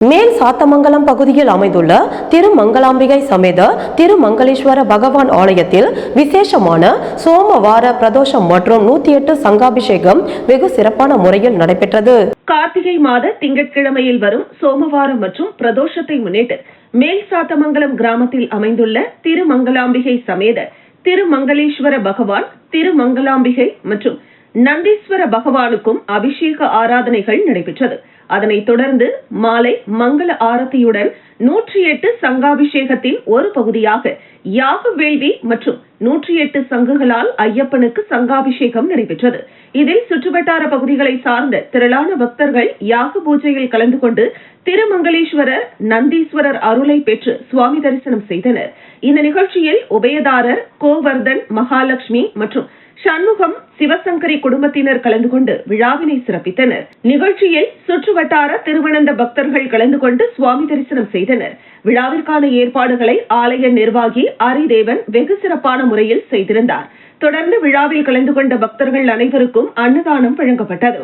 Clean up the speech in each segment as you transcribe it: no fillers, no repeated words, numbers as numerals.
மேல் சாத்தமங்கலம் பகுதியில் அமைந்துள்ள திருமங்கலாம்பிகை சமேத திருமங்களேஸ்வர பகவான் ஆலயத்தில் விசேஷமான சோமவார பிரதோஷம் மற்றும் 108 சங்காபிஷேகம் வெகு சிறப்பான முறையில் நடைபெற்றது. கார்த்திகை மாத திங்கட்கிழமையில் வரும் சோமவாரம் மற்றும் பிரதோஷத்தை முன்னிட்டு மேல் சாத்தமங்கலம் கிராமத்தில் அமைந்துள்ள திருமங்கலாம்பிகை சமேத திருமங்களேஸ்வர பகவான், திருமங்கலாம்பிகை மற்றும் நந்தீஸ்வர பகவானுக்கும் அபிஷேக ஆராதனைகள் நடைபெற்றது. அதனைத் தொடர்ந்து மாலை மங்கள ஆரத்தியுடன் 108 சங்காபிஷேகத்தின் ஒரு பகுதியாக யாக வேள்வி மற்றும் 108 சங்குகளால் ஐயப்பனுக்கு சங்காபிஷேகம் நடைபெற்றது. இதில் சுற்றுவட்டார பகுதிகளை சார்ந்த திரளான பக்தர்கள் யாக பூஜையில் கலந்து கொண்டு திருமங்களேஸ்வரர், நந்தீஸ்வரர் அருளை பெற்று சுவாமி தரிசனம் செய்தனர். இந்த நிகழ்ச்சியில் உபயதாரர் கோவர்தன், மகாலட்சுமி மற்றும் சண்முகம், சிவசங்கரி குடும்பத்தினர் கலந்து கொண்டு விழாவினை சிறப்பித்தனர். நிகழ்ச்சியில் சுற்றுவட்டார திருவனந்த பக்தர்கள் கலந்து கொண்டு சுவாமி தரிசனம் செய்தனர். விழாவிற்கான ஏற்பாடுகளை ஆலய நிர்வாகி அரிதேவன் வெகு சிறப்பான முறையில் செய்திருந்தார். தொடர்ந்து விழாவில் கலந்து கொண்ட பக்தர்கள் அனைவருக்கும் அன்னதானம் வழங்கப்பட்டது.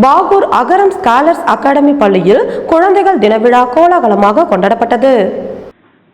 பாகூர் அகரம் ஸ்காலர்ஸ் அகாடமி பள்ளியில் குழந்தைகள் தின விழா கோலாகலமாக கொண்டாடப்பட்டது.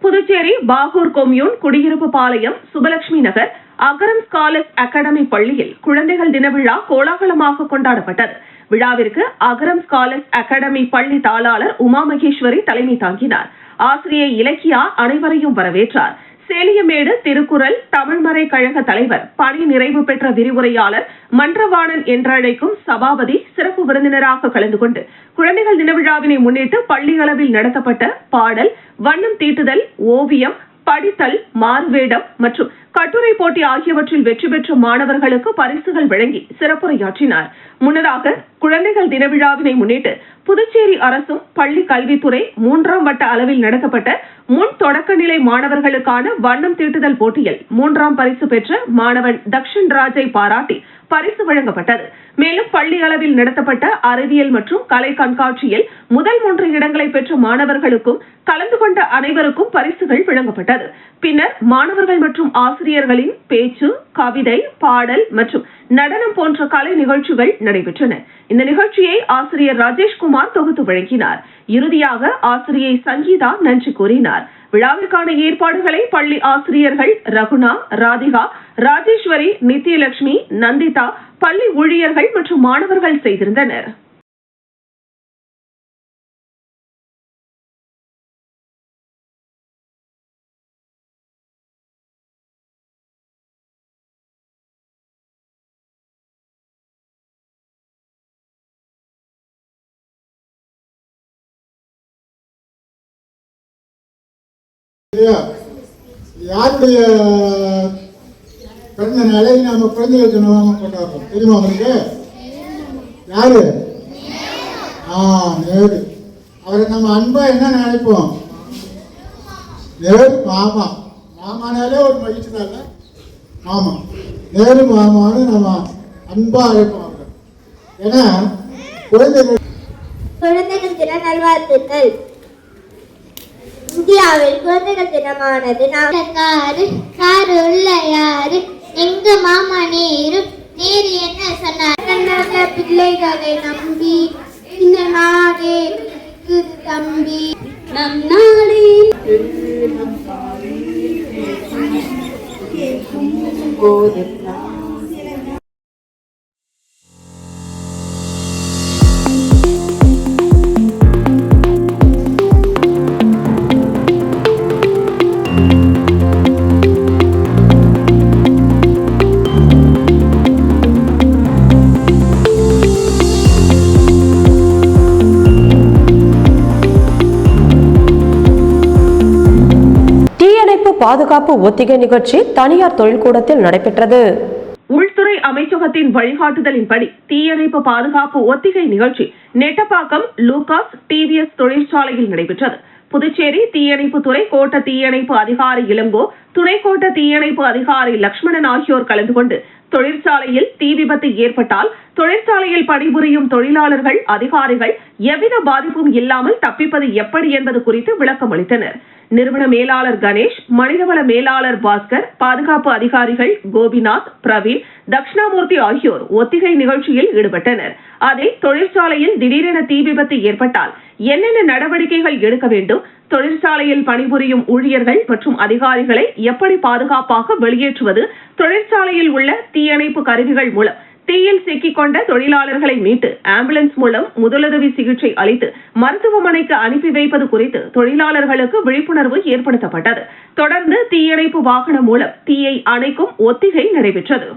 புதுச்சேரி பாகூர் கொம்யூன் குடியிருப்பு பாளையம் சுபலட்சுமி நகர் அகரம் ஸ்காலர்ஸ் அகாடமி பள்ளியில் குழந்தைகள் தின விழா கோலாகலமாக கொண்டாடப்பட்டது. விழாவிற்கு அகரம் ஸ்காலர்ஸ் அகாடமி பள்ளி தாளாளர் உமா மகேஸ்வரி தலைமை தாங்கினார். ஆசிரியை இலக்கியா அனைவரையும் வரவேற்றார். சேலியமேடு திருக்குறள் தமிழ்மறை கழக தலைவர், பணி நிறைவு பெற்ற விரிவுரையாளர் மன்றவாணன் என்றழைக்கும் சபாபதி சிறப்பு விருந்தினராக கலந்து கொண்டு குழந்தைகள் தின விழாவினை முன்னிட்டு பள்ளி அளவில் நடத்தப்பட்ட பாடல், வண்ணம் தீட்டுதல், ஓவியம், படித்தல், மாறுவேடம் மற்றும் கட்டுரை போட்டி ஆகியவற்றில் வெற்றி பெற்ற மாணவர்களுக்கு பரிசுகள் வழங்கி சிறப்புரையாற்றினார். முன்னதாக குழந்தைகள் தின விழாவினை முன்னிட்டு புதுச்சேரி அரசும் பள்ளி கல்வித்துறை 3ஆம் வட்ட அளவில் நடத்தப்பட்ட முன் தொடக்க நிலை மாணவர்களுக்கான வண்ணம் தீட்டுதல் போட்டியில் 3ஆம் பரிசு பெற்ற மாணவன் தக்ஷன் ராஜை பாராட்டி பரிசு வழங்கப்பட்டது. மேலும் பள்ளி அளவில் நடத்தப்பட்ட அறிவியல் மற்றும் கலை கண்காட்சியில் முதல் 3 இடங்களை பெற்ற மாணவர்களுக்கும் கலந்து கொண்ட அனைவருக்கும் பரிசுகள் வழங்கப்பட்டது. பின்னர் மாணவர்கள் மற்றும் ஆசிரியர்களின் பேச்சு, கவிதை, பாடல் மற்றும் நடனம் போன்ற கலை நிகழ்ச்சிகள் நடைபெற்றன. இந்த நிகழ்ச்சியை ஆசிரியர் ராஜேஷ்குமார் தொகுத்து வழங்கினார். இறுதியாக ஆசிரியை சங்கீதா நன்றி கூறினார். விழாவிற்கான ஏற்பாடுகளை பள்ளி ஆசிரியர்கள் ரகுணா, ராதிகா, ராஜேஸ்வரி, நித்யலட்சுமி, நந்திதா, பள்ளி ஊழியர்கள் மற்றும் மாணவர்கள் செய்திருந்தனர். யாருடைய பிறந்த நாளை நாம குழந்தைகள் தினமாக கொண்டாடுறோம் தெரியுமா உங்களுக்கு? யாரு? நேரு. அவரை நம்ம அன்பா என்ன நினைப்போம்? நேரு மாமா. மாமானாலே ஒரு மகிழ்ச்சி தானே. மாமா, நேரு மாமான்னு நம்ம அன்பா அழைப்போம். ஏன்னா குழந்தைகள் தின நல்வாழ்த்துக்கள். இந்தியாவில் குழந்தைகள் தினமானது யாரு எங்க மாமா நேரு என்ன சொன்னார்? பிள்ளைகளை நம்பி இந்த நாடே தம்பி நம் நாடே பாதுகாப்பு ஒத்திகை நிகழ்ச்சி தனியார் தொழில்கூடத்தில் நடைபெற்றது. உள்துறை அமைச்சகத்தின் வழிகாட்டுதலின்படி தீயணைப்பு பாதுகாப்பு ஒத்திகை நிகழ்ச்சி நெட்டப்பாக்கம் லூகாஸ் டிவிஎஸ் தொழிற்சாலையில் நடைபெற்றது. புதுச்சேரி தீயணைப்பு துறை கோட்ட தீயணைப்பு அதிகாரி இளங்கோ, துணை கோட்ட தீயணைப்பு அதிகாரி லட்சுமணன் ஆகியோர் கலந்து கொண்டு தொழிற்சாலையில் தீ விபத்து ஏற்பட்டால் தொழிற்சாலையில் பணிபுரியும் தொழிலாளர்கள், அதிகாரிகள் எவ்வித பாதிப்பும் இல்லாமல் தப்பிப்பது எப்படி என்பது குறித்து விளக்கம் அளித்தனர். நிறுவன மேலாளர் கணேஷ், மனிதவள மேலாளர் பாஸ்கர், பாதுகாப்பு அதிகாரிகள் கோபிநாத், பிரவீன், தட்சிணாமூர்த்தி ஆகியோர் ஒத்திகை நிகழ்ச்சியில் ஈடுபட்டனர். அதில் தொழிற்சாலையில் திடீரென தீ விபத்து ஏற்பட்டால் என்னென்ன நடவடிக்கைகள் எடுக்க வேண்டும், தொழிற்சாலையில் பணிபுரியும் ஊழியர்கள் மற்றும் அதிகாரிகளை எப்படி பாதுகாப்பாக வெளியேற்றுவது, தொழிற்சாலையில் உள்ள தீயணைப்பு கருவிகள் மூலம் தீயில் சிக்கிக் கொண்ட தொழிலாளர்களை மீட்டு ஆம்புலன்ஸ் மூலம் முதலுதவி சிகிச்சை அளித்து மருத்துவமனைக்கு அனுப்பி வைப்பது குறித்து தொழிலாளர்களுக்கு விழிப்புணர்வு ஏற்படுத்தப்பட்டது. தொடர்ந்து தீயணைப்பு வாகனம் மூலம் தீயை அணைக்கும் ஒத்திகை நடைபெற்றது.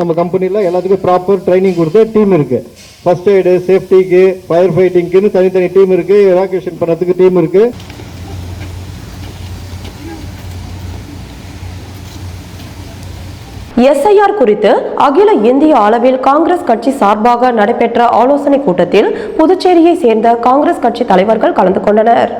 நம்ம கம்பெனில எல்லாத்துக்கும் ப்ராப்பர் ட்ரைனிங் கொடுத்த டீம் இருக்கு. ஃபர்ஸ்ட் எய்டு, சேஃப்டிக்கு, ஃபயர் ஃபைட்டிங்க்குன்னு தனித்தனி டீம் இருக்கு. எவாக்குவேஷன் பண்ணதுக்கு டீம் இருக்கு. SIR குறித்து அகில இந்திய அளவில் காங்கிரஸ் கட்சி சார்பாக நடைபெற்ற ஆலோசனை கூட்டத்தில் புதுச்சேரியை சேர்ந்த காங்கிரஸ் கட்சி தலைவர்கள் கலந்து கொண்டனர்.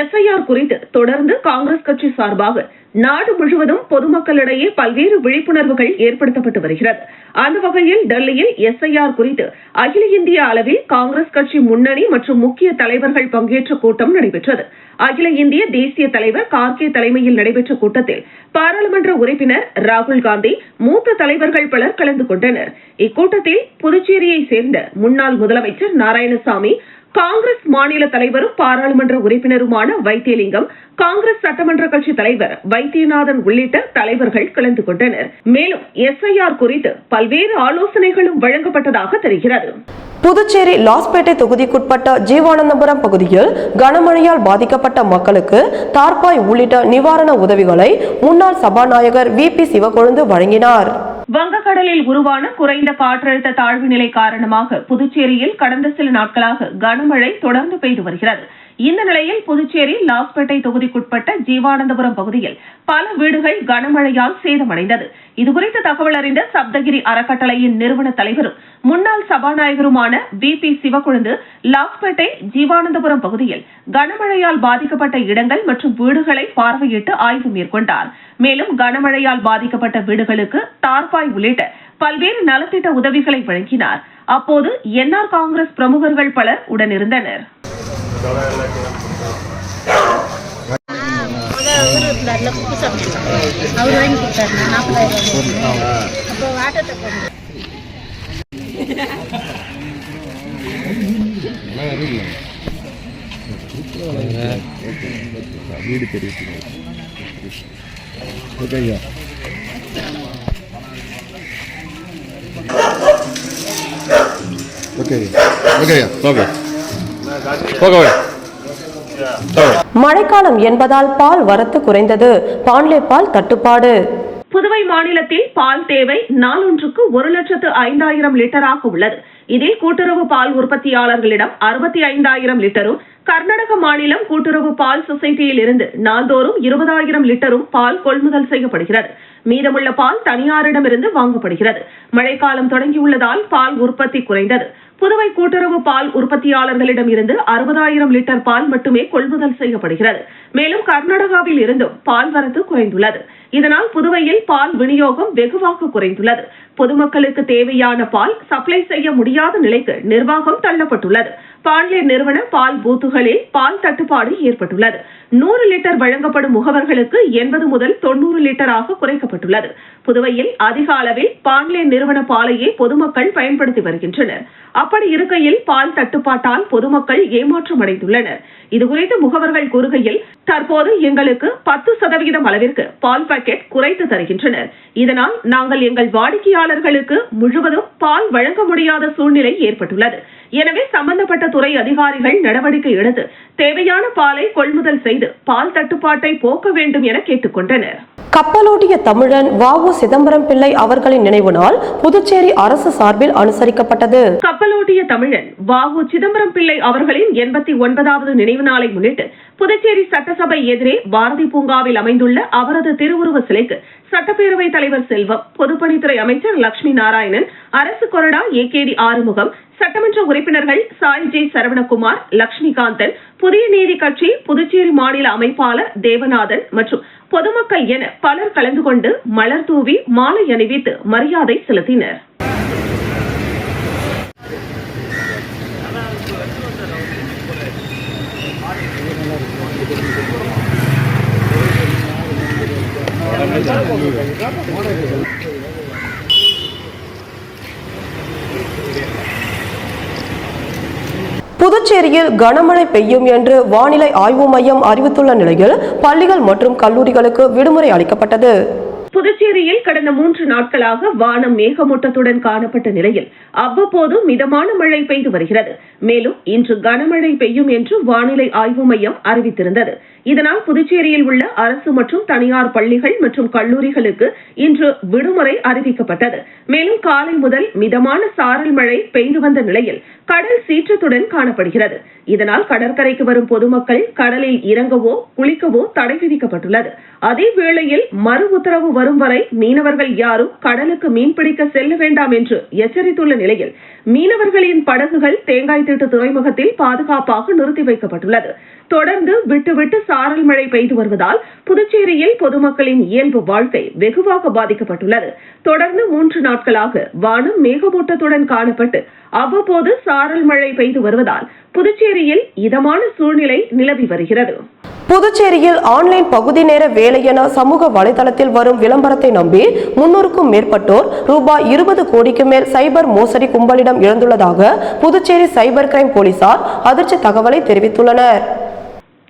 SIR குறித்து தொடர்ந்து காங்கிரஸ் கட்சி சார்பாக நாடு முழுவதும் பொதுமக்களிடையே பல்வேறு விழிப்புணர்வுகள் ஏற்படுத்தப்பட்டு வருகிறது. அந்த வகையில் டெல்லியில் SIR குறித்து அகில இந்திய அளவில் காங்கிரஸ் கட்சி முன்னணி மற்றும் முக்கிய தலைவர்கள் பங்கேற்ற கூட்டம் நடைபெற்றது. அகில இந்திய தேசிய தலைவர் கார்கே தலைமையில் நடைபெற்ற கூட்டத்தில் பாராளுமன்ற உறுப்பினர் ராகுல் காந்தி, மூத்த தலைவர்கள் பலர் கலந்து கொண்டனர். இக்கூட்டத்தில் புதுச்சேரியை சேர்ந்த முன்னாள் முதலமைச்சர் நாராயணசாமி, காங்கிரஸ் மாநில தலைவரும் பாராளுமன்ற உறுப்பினருமான வைத்தியலிங்கம், காங்கிரஸ் சட்டமன்ற கட்சி தலைவர் வைத்தியநாதன் உள்ளிட்ட தலைவர்கள் கலந்து கொண்டனர். மேலும் SIR குறித்து பல்வேறு ஆலோசனைகளும் வழங்கப்பட்டதாக தெரிகிறது. புதுச்சேரி லாஸ்பேட்டை தொகுதிக்குட்பட்ட ஜீவானந்தபுரம் பகுதியில் கனமழையால் பாதிக்கப்பட்ட மக்களுக்கு தார்பாய் உள்ளிட்ட நிவாரண உதவிகளை முன்னாள் சபாநாயகர் VP சிவக்கொழுந்து வழங்கினார். வங்கக்கடலில் உருவான குறைந்த காற்றழுத்த தாழ்வு நிலை காரணமாக புதுச்சேரியில் கடந்த சில நாட்களாக கனமழை தொடர்ந்து பெய்து வருகிறது. இந்த நிலையில் புதுச்சேரி லாஸ்பேட்டை தொகுதிக்குட்பட்ட ஜீவானந்தபுரம் பகுதியில் பல வீடுகள் கனமழையால் சேதமடைந்தது. இதுகுறித்து தகவல் அறிந்த சப்தகிரி அறக்கட்டளையின் நிறுவன தலைவரும் முன்னாள் சபாநாயகருமான VP சிவக்கொழுந்து லாஸ்பேட்டை ஜீவானந்தபுரம் பகுதியில் கனமழையால் பாதிக்கப்பட்ட இடங்கள் மற்றும் வீடுகளை பார்வையிட்டு ஆய்வு மேற்கொண்டார். மேலும் கனமழையால் பாதிக்கப்பட்ட வீடுகளுக்கு தார்பாய் உள்ளிட்ட பல்வேறு நலத்திட்ட உதவிகளை வழங்கினார். அப்போது NR காங்கிரஸ் பிரமுகர்கள் பலர் உடனிருந்தனர். வீடு தெரியும். மழைக்காலம் என்பதால் பால் வரத்து குறைந்தது, பாண்லே பால் தட்டுப்பாடு. புதுவை மாநிலத்தில் பால் தேவை நாளொன்றுக்கு 1,05,000 லிட்டராக உள்ளது. இதில் கூட்டுறவு பால் உற்பத்தியாளர்களிடம் 65,000 லிட்டரும், கர்நாடக மாநிலம் கூட்டுறவு பால் சொசைட்டியில் இருந்து நாள்தோறும் 20,000 லிட்டரும் பால் கொள்முதல் செய்யப்படுகிறது. மீதமுள்ள பால் தனியாரிடமிருந்து வாங்கப்படுகிறது. மழைக்காலம் தொடங்கியுள்ளதால் பால் உற்பத்தி குறைந்தது. புதுவை கூட்டுறவு பால் உற்பத்தியாளர்களிடம் இருந்து 60,000 லிட்டர் பால் மட்டுமே கொள்முதல் செய்யப்படுகிறது. மேலும் கர்நாடகாவில் இருந்தும் பால் வரத்து குறைந்துள்ளது. இதனால் புதுவையில் பால் விநியோகம் வெகுவாக குறைந்துள்ளது. பொதுமக்களுக்கு தேவையான பால் சப்ளை செய்ய முடியாத நிலைக்கு நிர்வாகம் தள்ளப்பட்டுள்ளது. பாண்லே நிறுவன பால் பூத்துகளில் பால் தட்டுப்பாடு ஏற்பட்டுள்ளது. 100 லிட்டர் வழங்கப்படும் முகவர்களுக்கு 80 முதல் 90 லிட்டராக குறைக்கப்பட்டுள்ளது. புதுவையில் அதிக அளவில் பாண்லே நிறுவன பாலையே பொதுமக்கள் பயன்படுத்தி வருகின்றனர். அப்படி இருக்கையில் பால் தட்டுப்பாட்டால் பொதுமக்கள் ஏமாற்றம் அடைந்துள்ளனர். இதுகுறித்து முகவர்கள் கூறுகையில், தற்போது எங்களுக்கு 10% அளவிற்கு பால் பாக்கெட் குறைத்து தருகின்றனர். இதனால் நாங்கள் எங்கள் வாடிக்கையாளர்களுக்கு முழுவதும் பால் வழங்க முடியாத சூழ்நிலை ஏற்பட்டுள்ளது. எனவே சம்பந்தப்பட்ட துறை அதிகாரிகள் நடவடிக்கை எடுத்து தேவையான பாலை கொள்முதல் செய்து பால் தட்டுப்பாட்டை போக்க வேண்டும் என கேட்டுக்கொண்டனர். கப்பலோட்டிய தமிழன் வ.உ. சிதம்பரம் பிள்ளை அவர்களின் நினைவு நாள் புதுச்சேரி அரசு சார்பில் அனுசரிக்கப்பட்டது. கப்பலோட்டிய தமிழன் வ.உ. சிதம்பரம் பிள்ளை அவர்களின் 89வது நினைவு நாளை முன்னிட்டு புதுச்சேரி சட்டசபை எதிரே பாரதி பூங்காவில் அமைந்துள்ள அவரது திருவுருவ சிலைக்கு சட்டப்பேரவைத் தலைவர் செல்வம், பொதுப்பணித்துறை அமைச்சர் லட்சுமி நாராயணன், அரசு கொறடா ஏகேடி ஆறுமுகம், சட்டமன்ற உறுப்பினர்கள் சாய் ஜே சரவணகுமார், லட்சுமிகாந்தன், புதிய நீதி கட்சி புதுச்சேரி மாநில அமைப்பாளர் தேவநாதன் மற்றும் பொதுமக்கள் என பலர் கலந்து கொண்டு மலர் தூவி மாலை அணிவித்து மரியாதை செலுத்தினர். புதுச்சேரியில் கனமழை பெய்யும் என்று வானிலை ஆய்வு மையம் அறிவித்துள்ள நிலையில் பள்ளிகள் மற்றும் கல்லூரிகளுக்கு விடுமுறை அளிக்கப்பட்டது. புதுச்சேரியில் கடந்த 3 நாட்களாக வானம் மேகமூட்டத்துடன் காணப்பட்ட நிலையில் அவ்வப்போது மிதமான மழை பெய்து வருகிறது. மேலும் இன்று கனமழை பெய்யும் என்று வானிலை ஆய்வு மையம் அறிவித்திருந்தது. இதனால் புதுச்சேரியில் உள்ள அரசு மற்றும் தனியார் பள்ளிகள் மற்றும் கல்லூரிகளுக்கு இன்று விடுமுறை அறிவிக்கப்பட்டது. மேலும் காலை முதல் மிதமான சாரல் மழை பெய்து வந்த நிலையில் கடல் சீற்றத்துடன் காணப்படுகிறது. இதனால் கடற்கரைக்கு வரும் பொதுமக்கள் கடலில் இறங்கவோ குளிக்கவோ தடை விதிக்கப்பட்டுள்ளது. அதே வேளையில் மறு உத்தரவு வரும் வரை மீனவர்கள் யாரும் கடலுக்கு மீன்பிடிக்க செல்ல வேண்டாம் என்று எச்சரித்துள்ள நிலையில் மீனவர்களின் படகுகள் தேங்காய்திட்டு துறைமுகத்தில் பாதுகாப்பாக நிறுத்தி வைக்கப்பட்டுள்ளது. தொடர்ந்து விட்டுவிட்டு சாரல் மழை பெய்து வருவதால் புதுச்சேரியில் பொதுமக்களின் இயல்பு வாழ்க்கை வெகுவாக பாதிக்கப்பட்டுள்ளது. தொடர்ந்து 3 நாட்களாக வானம் மேகமூட்டத்துடன் காணப்பட்டு அவ்வப்போது சாரல் மழை பெய்து வருவதால் புதுச்சேரியில் இதமான சூழ்நிலை நிலவி வருகிறது. புதுச்சேரியில் ஆன்லைன் பகுதி நேர வேலை என சமூக வலைதளத்தில் வரும் விளம்பரத்தை நம்பி 300க்கும் மேற்பட்டோர் ரூபாய் 20 கோடிக்கு மேல் சைபர் மோசடி கும்பலிடம் இழந்துள்ளதாக புதுச்சேரி சைபர் கிரைம் போலீசார் அதிர்ச்சி தகவலை தெரிவித்துள்ளனர்.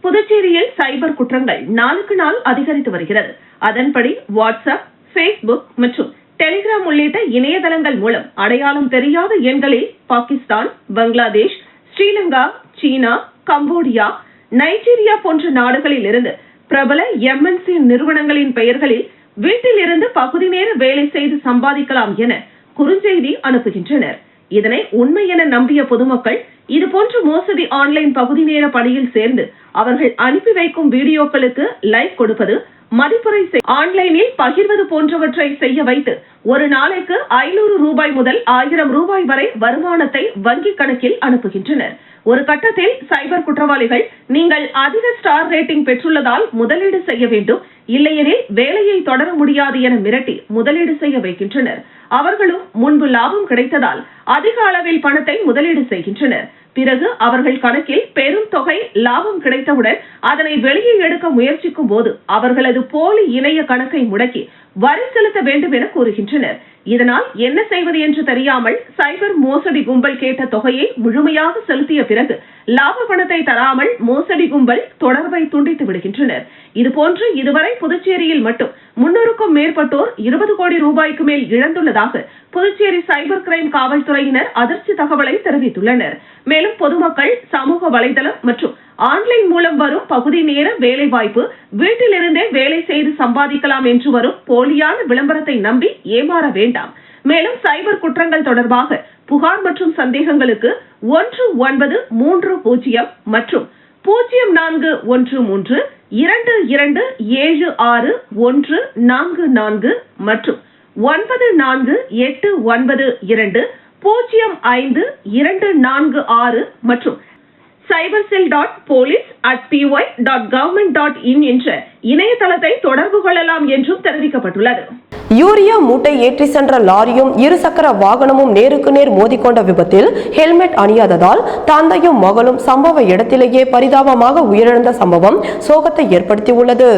புதுச்சேரியில் சைபர் குற்றங்கள் நாளுக்கு நாள் அதிகரித்து வருகிறது. அதன்படி வாட்ஸ்அப், பேஸ்புக் மற்றும் டெலிகிராம் உள்ளிட்ட இணையதளங்கள் மூலம் அடையாளம் தெரியாத எண்களில் பாகிஸ்தான், பங்களாதேஷ், ஸ்ரீலங்கா, சீனா, கம்போடியா, நைஜீரியா போன்ற நாடுகளில் இருந்து பிரபல MNC நிறுவனங்களின் பெயர்களில் வீட்டில் இருந்து பகுதி நேர வேலை செய்து சம்பாதிக்கலாம் என குறுஞ்செய்தி அனுப்புகின்றனர். இதனை உண்மை என நம்பிய பொதுமக்கள் இதுபோன்ற மோசடி ஆன்லைன் பகுதி நேர பணியில் சேர்ந்து அவர்கள் அனுப்பி வைக்கும் வீடியோக்களுக்கு லைக் கொடுப்பது, மதிப்புரை ஆன்லைனில் பகிர்வது போன்றவற்றை செய்ய வைத்து ஒரு நாளைக்கு 500 ரூபாய் முதல் 1000 ரூபாய் வரை வருமானத்தை வங்கி கணக்கில் அனுப்புகின்றனர். ஒரு கட்டத்தில் சைபர் குற்றவாளிகள் நீங்கள் அதிக ஸ்டார் ரேட்டிங் பெற்றுள்ளதால் முதலீடு செய்ய வேண்டும், இல்லையெனில் வேலையை தொடர முடியாது என மிரட்டி முதலீடு செய்ய வைக்கின்றனர். அவர்களும் முன்பு லாபம் கிடைத்ததால் அதிக அளவில் பணத்தை முதலீடு செய்கின்றனர். பிறகு அவர்கள் கணக்கில் பெரும் தொகை லாபம் கிடைத்தவுடன் அதனை வெளியே எடுக்க முயற்சிக்கும் போது அவர்களது போலி இணைய கணக்கை முடக்கி வரி செலுத்த வேண்டும் என கூறுகின்றனர். இதனால் என்ன செய்வது என்று தெரியாமல் சைபர் மோசடி கும்பல் கேட்ட தொகையை முழுமையாக செலுத்திய பிறகு லாப பணத்தை தராமல் மோசடி கும்பல் தொடர்பை துண்டித்து விடுகின்றனர். இதுபோன்று இதுவரை புதுச்சேரியில் மட்டும் 300க்கும் மேற்பட்டோர் 20 கோடி ரூபாய்க்கு மேல் இழந்துள்ளதாக புதுச்சேரி சைபர் கிரைம் காவல்துறையினர் அதிர்ச்சி தகவலை தெரிவித்துள்ளனர். மேலும் பொதுமக்கள் சமூக வலைதளம் மற்றும் ஆன்லைன் மூலம் வரும் பகுதி நேர வேலை வாய்ப்பு, வீட்டிலிருந்தே வேலை செய்து சம்பாதிக்கலாம் என்று வரும் போலியான விளம்பரத்தை நம்பி ஏமாற வேண்டாம். மேலும் சைபர் குற்றங்கள் தொடர்பாக புகார் மற்றும் சந்தேகங்களுக்கு 1930 மற்றும் 0413 2276 மற்றும் 9489205246 மற்றும் cybercell.police@py.government.in என்ற இணையதளத்தை தொடர்பு கொள்ளலாம் என்றும் தெரிவிக்கப்பட்டுள்ளது. யூரியா மூட்டை ஏற்றி சென்ற லாரியும் இருசக்கர வாகனமும் நேருக்கு நேர் மோதிக்கொண்ட விபத்தில் ஹெல்மெட் அணியாததால் தந்தையும் மகளும் சம்பவ இடத்திலேயே பரிதாபமாக உயிரிழந்த சம்பவம் சோகத்தை ஏற்படுத்தியுள்ளது.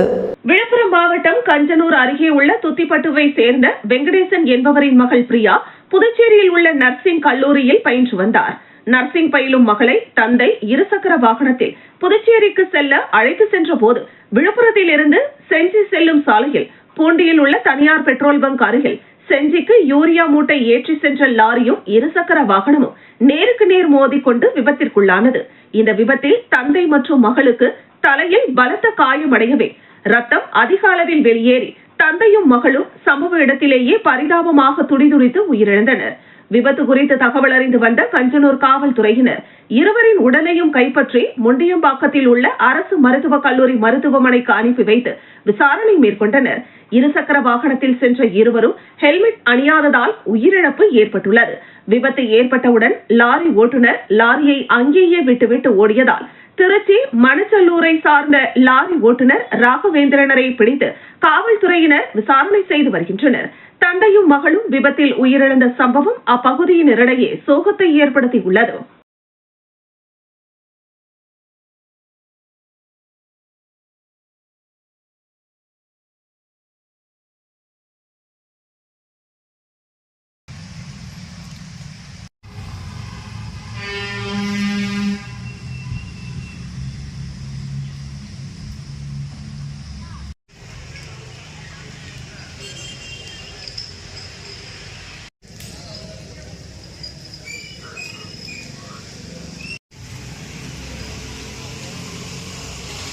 விழுப்புரம் மாவட்டம் கஞ்சனூர் அருகே உள்ள துத்திப்பட்டுவை சேர்ந்த வெங்கடேசன் என்பவரின் மகள் பிரியா புதுச்சேரியில் உள்ள நர்சிங் கல்லூரியில் பயின்று வந்தார். நர்சிங் பயிலும் மகளை தந்தை இருசக்கர வாகனத்தில் புதுச்சேரிக்கு செல்ல அழைத்து சென்ற போது விழுப்புரத்தில் இருந்து செஞ்சி செல்லும் சாலையில் பூண்டியில் உள்ள தனியார் பெட்ரோல் பங்க் அருகில் செஞ்சிக்கு யூரியா மூட்டை ஏற்றி சென்ற லாரியும் இருசக்கர வாகனமும் நேருக்கு நேர் மோதிக்கொண்டு விபத்திற்குள்ளானது. இந்த விபத்தில் தந்தை மற்றும் மகளுக்கு தலையில் பலத்த காயமடையவே ரத்தம் அதிக அளவில் வெளியேறி தந்தையும் மகளும் சம்பவ இடத்திலேயே பரிதாபமாக துடிதுடித்து உயிரிழந்தனர். விபத்து குறித்து தகவல் அறிந்து வந்த கஞ்சனூர் காவல்துறையினர் இருவரின் உடலையும் கைப்பற்றி முண்டியம்பாக்கத்தில் உள்ள அரசு மருத்துவக் கல்லூரி மருத்துவமனைக்கு அனுப்பி வைத்து விசாரணை மேற்கொண்டனர். இருசக்கர வாகனத்தில் சென்ற இருவரும் ஹெல்மெட் அணியாததால் உயிரிழப்பு ஏற்பட்டுள்ளது. விபத்து ஏற்பட்டவுடன் லாரி ஓட்டுநர் லாரியை அங்கேயே விட்டுவிட்டு ஓடியதால் திருச்சி மணச்சல்லூரை சார்ந்த லாரி ஓட்டுநர் ராகவேந்திரனரை பிடித்து காவல்துறையினர் விசாரணை செய்து வருகின்றனர். தந்தையும் மகளும் விபத்தில் உயிரிழந்த சம்பவம் அப்பகுதியினரிடையே சோகத்தை ஏற்படுத்தியுள்ளது.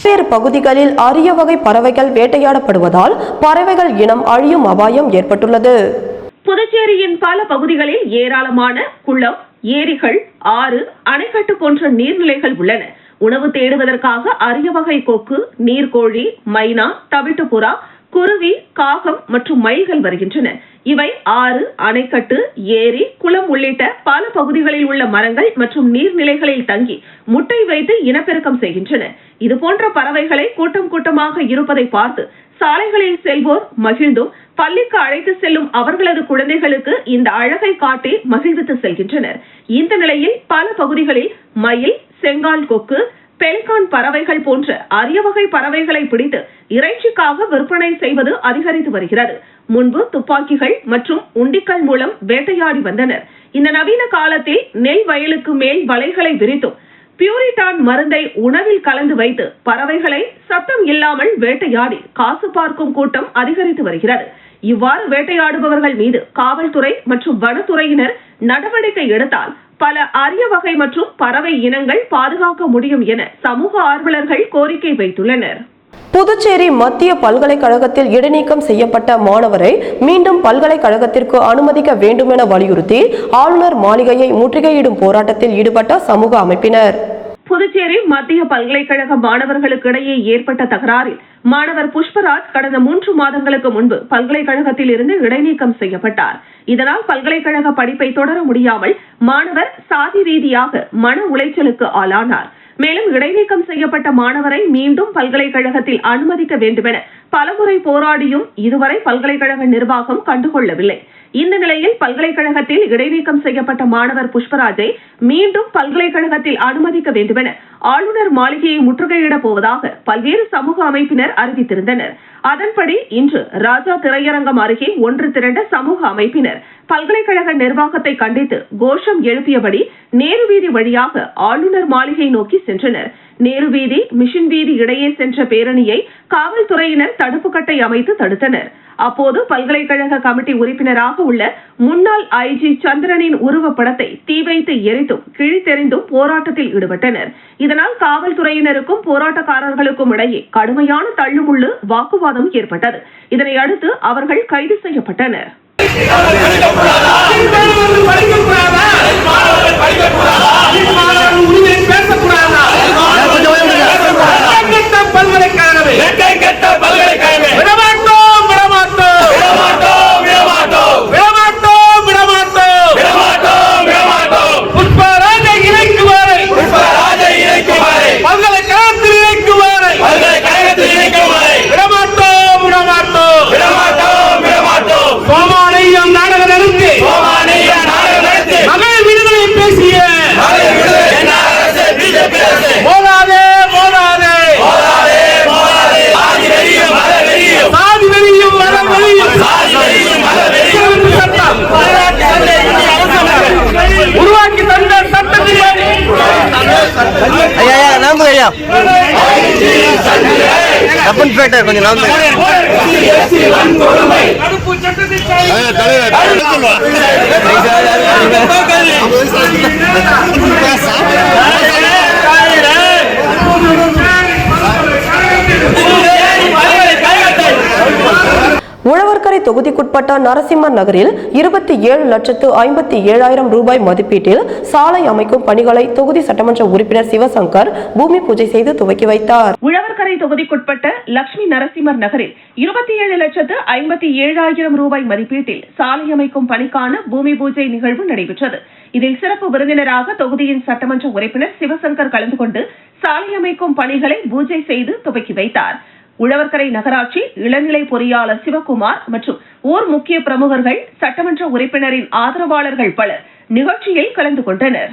பல்வேறு பகுதிகளில் அரிய வகை பறவைகள் வேட்டையாடப்படுவதால் பறவைகள் இனம் அழியும் அபாயம் ஏற்பட்டுள்ளது. புதுச்சேரியின் பல பகுதிகளில் ஏராளமான குளம், ஏரிகள், ஆறு, அணைக்கட்டு போன்ற நீர்நிலைகள் உள்ளன. உணவு தேடுவதற்காக அரிய வகை கொக்கு, நீர்கோழி, மைனா, தவிட்டுப்புறா, குருவி, காகம் மற்றும் மயில்கள் வருகின்றன. இவை ஆறு, அணைக்கட்டு, ஏரி, குளம் உள்ளிட்ட பல பகுதிகளில் உள்ள மரங்கள் மற்றும் நீர்நிலைகளில் தங்கி முட்டை வைத்து இனப்பெருக்கம் செய்கின்றன. இதுபோன்ற பறவைகளை கூட்டம் கூட்டமாக இருப்பதை பார்த்து சாலைகளில் செல்வோர் மகிழ்ந்தும் பள்ளிக்கு அழைத்து செல்லும் அவர்களது குழந்தைகளுக்கு இந்த அழகை காட்டி மகிழ்வித்து செல்கின்றனர். இந்த நிலையில் பல பகுதிகளில் மயில், செங்கால் கொக்கு, பெல்கான் பறவைகள் போன்ற அரிய வகை பறவைகளை பிடித்து இறைச்சிக்காக விற்பனை செய்வது அதிகரித்து வருகிறது. முன்பு துப்பாக்கிகள் மற்றும் உண்டிக்கல் மூலம் வேட்டையாடி வந்தனர். இந்த நவீன காலத்தில் நெல் வயலுக்கு மேல் வலைகளை விரித்தும் பியூரிட்டான் மருந்தை உணவில் கலந்து வைத்து பறவைகளை சத்தம் இல்லாமல் வேட்டையாடி காசு பார்க்கும் கூட்டம் அதிகரித்து வருகிறது. இவ்வாறு வேட்டையாடுபவர்கள் மீது காவல்துறை மற்றும் வனத்துறையினர் நடவடிக்கை எடுத்தால் பல அரிய வகை மற்றும் பறவை இனங்கள் பாதுகாக்க முடியும் என சமூக ஆர்வலர்கள் கோரிக்கை வைத்துள்ளனர். புதுச்சேரி மத்திய பல்கலைக்கழகத்தில் இடைநீக்கம் செய்யப்பட்ட மாணவரை மீண்டும் பல்கலைக்கழகத்திற்கு அனுமதிக்க வேண்டும் என வலியுறுத்தி ஆளுநர் மாளிகையை முற்றுகையிடும் போராட்டத்தில் ஈடுபட்ட சமூக அமைப்பினர். புதுச்சேரி மத்திய பல்கலைக்கழக மாணவர்களுக்கிடையே ஏற்பட்ட தகராறில் மாணவர் புஷ்பராஜ் கடந்த 3 மாதங்களுக்கு முன்பு பல்கலைக்கழகத்தில் இருந்து இடைநீக்கம் செய்யப்பட்டார். இதனால் பல்கலைக்கழக படிப்பை தொடர முடியாமல் மாணவர் சாதி ரீதியாக மன உளைச்சலுக்கு ஆளானார். மேலும் இடைநீக்கம் செய்யப்பட்ட மாணவரை மீண்டும் பல்கலைக்கழகத்தில் அனுமதிக்க வேண்டுமென பலமுறை போராடியும் இதுவரை பல்கலைக்கழக நிர்வாகம் கண்டுகொள்ளவில்லை. இந்த நிலையில் பல்கலைக்கழகத்தில் இடைநீக்கம் செய்யப்பட்ட மாணவர் புஷ்பராஜை மீண்டும் பல்கலைக்கழகத்தில் அனுமதிக்க வேண்டுமென ஆளுநர் மாளிகையை முற்றுகையிடப் போவதாக பல்வேறு சமூக அமைப்பினர் அறிவித்திருந்தனர். அதன்படி இன்று ராஜா திரையரங்கம் அருகே ஒன்று திரண்ட சமூக அமைப்பினர் பல்கலைக்கழக நிர்வாகத்தை கண்டித்து கோஷம் எழுப்பியபடி நேரு வீதி வழியாக ஆளுநர் மாளிகை நோக்கி சென்றனர். நேரு வீதி, மிஷின் வீதி இடையே சென்ற பேரணியை காவல்துறையினர் தடுப்பு கட்டை அமைத்து தடுத்தனர். அப்போது பல்கலைக்கழக கமிட்டி உறுப்பினராக உள்ள முன்னாள் ஐஜி சந்திரனின் உருவப்படத்தை தீ வைத்து எரித்தும் கிழித்தெறிந்தும் போராட்டத்தில் ஈடுபட்டனர். இதனால் காவல்துறையினருக்கும் போராட்டக்காரர்களுக்கும் இடையே கடுமையான தள்ளுமுள்ளு வாக்குவாதம் ஏற்பட்டது. இதனை அடுத்து அவர்கள் கைது செய்யப்பட்டனர். தொகுதிக்குட்பட்ட நரசிம்மர் நகரில் 27,57,7,000 ரூபாய் மதிப்பீட்டில் சாலை அமைக்கும் பணிகளை தொகுதி சட்டமன்ற உறுப்பினர் சிவசங்கர் பூமி பூஜை செய்து துவக்கி வைத்தார். உழவர்கரை தொகுதிக்குட்பட்ட லட்சுமி நரசிம்மர் நகரில் 27,57,000 ரூபாய் மதிப்பீட்டில் சாலை அமைக்கும் பணிக்கான பூமி பூஜை நிகழ்வு நடைபெற்றது. இதில் சிறப்பு விருந்தினராக தொகுதியின் சட்டமன்ற உறுப்பினர் சிவசங்கர் கலந்து கொண்டு சாலை அமைக்கும் பணிகளை பூஜை செய்து துவக்கி வைத்தார். உழவர்கரை நகராட்சி இளநிலை பொறியாளர் சிவகுமார் மற்றும் ஊர் முக்கிய பிரமுகர்கள், சட்டமன்ற உறுப்பினரின் ஆதரவாளர்கள் பலர் நிகழ்ச்சியில் கலந்து கொண்டனர்.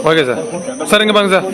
Okay sir. சார் இங்க பாருங்க சார்.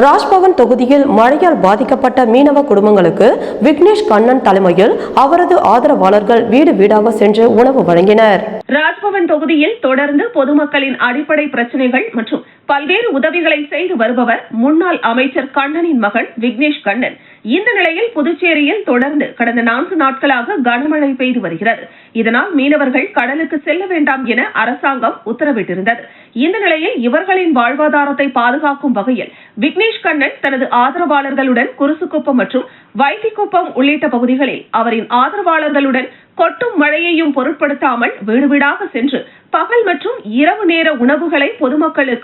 ராஜ்பவன் தொகுதியில் மழையால் பாதிக்கப்பட்ட மீனவ குடும்பங்களுக்கு விக்னேஷ் கண்ணன் தலைமையில் அவரது ஆதரவாளர்கள் வீடு வீடாக சென்று உணவு வழங்கினர். ராஜ்பவன் தொகுதியில் தொடர்ந்து பொதுமக்களின் அடிப்படை பிரச்சனைகள் மற்றும் பல்வேறு உதவிகளை செய்து வருபவர் முன்னாள் அமைச்சர் கண்ணனின் மகன் விக்னேஷ் கண்ணன். இந்த நிலையில் புதுச்சேரியில் தொடர்ந்து கடந்த 4 நாட்களாக கனமழை பெய்து வருகிறது. இதனால் மீனவர்கள் கடலுக்கு செல்ல வேண்டாம் என அரசாங்கம் உத்தரவிட்டிருந்தது. இந்த நிலையில் இவர்களின் வாழ்வாதாரத்தை பாதுகாக்கும் வகையில் விக்னேஷ் கண்ணன் தனது ஆதரவாளர்களுடன் குருசுக்குப்பம் மற்றும் வைத்திக்குப்பம் உள்ளிட்ட பகுதிகளில் அவரின் ஆதரவாளர்களுடன் கொட்டும் மழையையும் பொருட்படுத்தாமல் வீடு வீடாக சென்று பகல் மற்றும் இரவு நேர உணவுகளை பொதுமக்களுக்கு